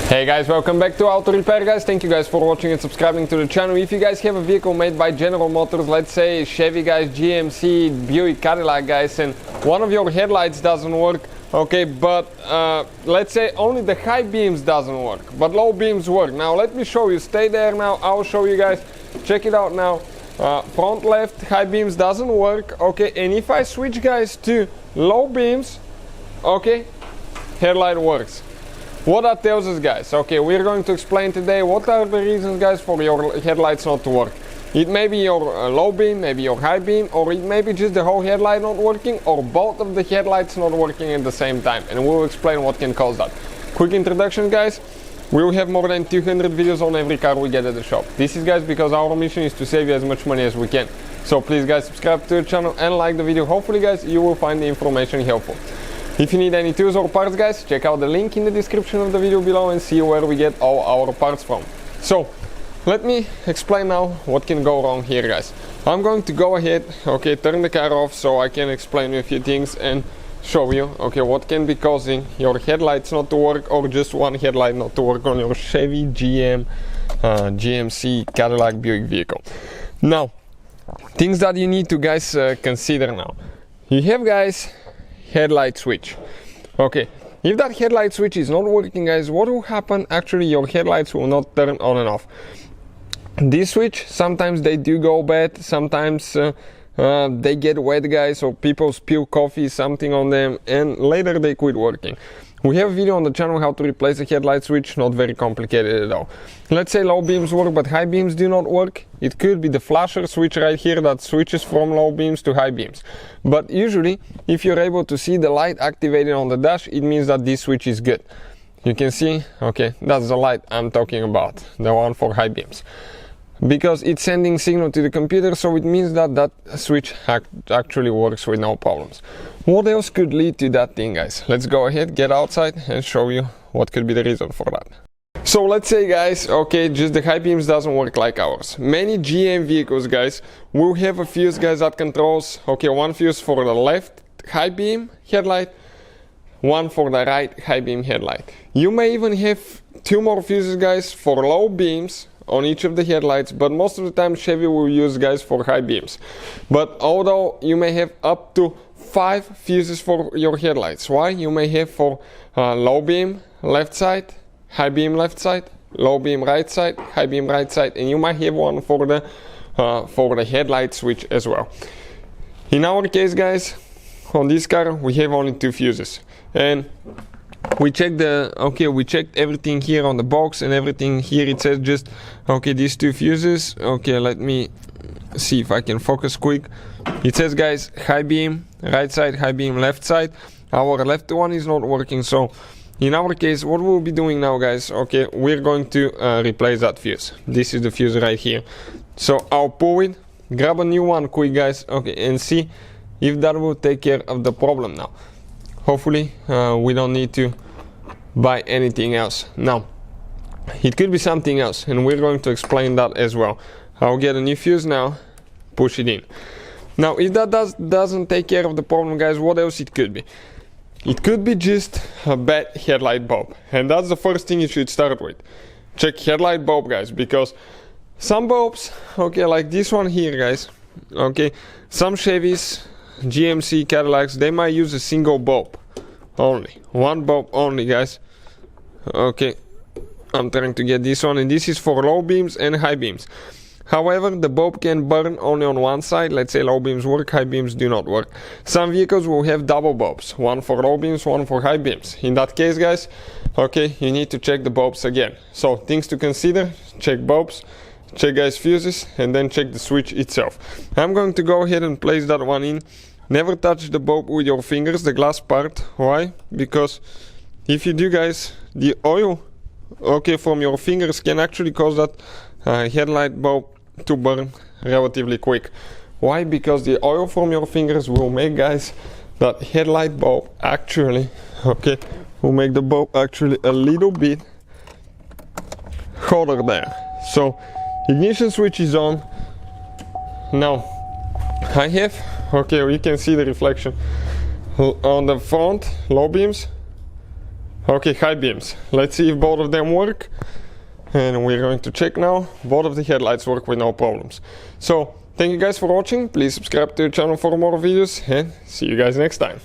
Hey guys, welcome back to Auto Repair guys. Thank you guys for watching and subscribing to the channel. If you guys have a vehicle made by General Motors, let's say Chevy guys, GMC, Buick, Cadillac guys, and one of your headlights doesn't work, okay, but let's say only the high beams doesn't work, but low beams work. Now let me show you, stay there now, I'll show you guys, check it out now. Front left, high beams doesn't work, okay, and if I switch guys to low beams, okay, headlight works. What that tells us guys, okay, we're going to explain today what are the reasons guys for your headlights not to work. It may be your low beam, maybe your high beam, or it may be just the whole headlight not working, or both of the headlights not working at the same time, and we'll explain what can cause that. Quick introduction guys, we will have more than 200 videos on every car we get at the shop. This is guys because our mission is to save you as much money as we can. So please guys subscribe to the channel and like the video. Hopefully guys you will find the information helpful. If you need any tools or parts guys, check out the link in the description of the video below and see where we get all our parts from. So, let me explain now what can go wrong here guys. I'm going to go ahead, okay, turn the car off so I can explain you a few things and show you, okay, what can be causing your headlights not to work or just one headlight not to work on your Chevy, GMC, Cadillac, Buick vehicle. Now, things that you need to guys consider now. You have guys headlight switch. Okay, if that headlight switch is not working guys, what will happen? Actually your headlights will not turn on and off. This switch, sometimes they do go bad, sometimes they get wet guys, or people spill coffee, something on them, and later they quit working. We have a video on the channel how to replace a headlight switch, not very complicated at all. Let's say low beams work but high beams do not work. It could be the flasher switch right here that switches from low beams to high beams. But usually, if you're able to see the light activated on the dash, it means that this switch is good. You can see, okay, that's the light I'm talking about, the one for high beams. Because it's sending signal to the computer, so it means that that switch actually works with no problems. What else could lead to that thing guys? Let's go ahead, get outside and show you what could be the reason for that. So let's say guys, okay, just the high beams doesn't work like ours. Many GM vehicles guys will have a fuse guys that controls, okay, one fuse for the left high beam headlight, one for the right high beam headlight. You may even have two more fuses guys for low beams on each of the headlights, but most of the time Chevy will use guys for high beams. But although you may have up to 5 fuses for your headlights. Why? You may have for low beam left side, high beam left side, low beam right side, high beam right side, and you might have one for the headlight switch as well. In our case guys, on this car we have only 2 fuses, and we checked we checked everything here on the box and everything here. It says just okay, these 2 fuses. Okay, let me see if I can focus quick. It says guys high beam right side, high beam left side. Our left one is not working, so in our case what we'll be doing now guys, okay, we're going to replace that fuse. This is the fuse right here, so I'll pull it, grab a new one quick guys, okay, and see if that will take care of the problem now. Hopefully we don't need to buy anything else. Now it could be something else and we're going to explain that as well. I'll get a new fuse now, push it in. Now if that doesn't take care of the problem guys, what else it could be? It could be just a bad headlight bulb, and that's the first thing you should start with. Check headlight bulb guys, because some bulbs, okay, like this one here guys, okay, some Chevys, GMC, Cadillacs, they might use a single bulb only, one bulb only guys. Okay, I'm trying to get this one, and this is for low beams and high beams. However, the bulb can burn only on one side. Let's say low beams work, high beams do not work. Some vehicles will have double bulbs, one for low beams, one for high beams. In that case guys, okay, you need to check the bulbs again. So things to consider: check bulbs, check guys fuses, and then check the switch itself. I'm going to go ahead and place that one in. Never touch the bulb with your fingers, the glass part. Why? Because if you do guys, the oil, okay, from your fingers can actually cause that headlight bulb to burn relatively quick. Why? Because the oil from your fingers will make guys that headlight bulb actually, okay, will make the bulb actually a little bit hotter there. So ignition switch is on. Now I have, okay, you can see the reflection on the front low beams. Okay, high beams. Let's see if both of them work. And we're going to check now. Both of the headlights work with no problems. So, thank you guys for watching. Please subscribe to the channel for more videos and see you guys next time.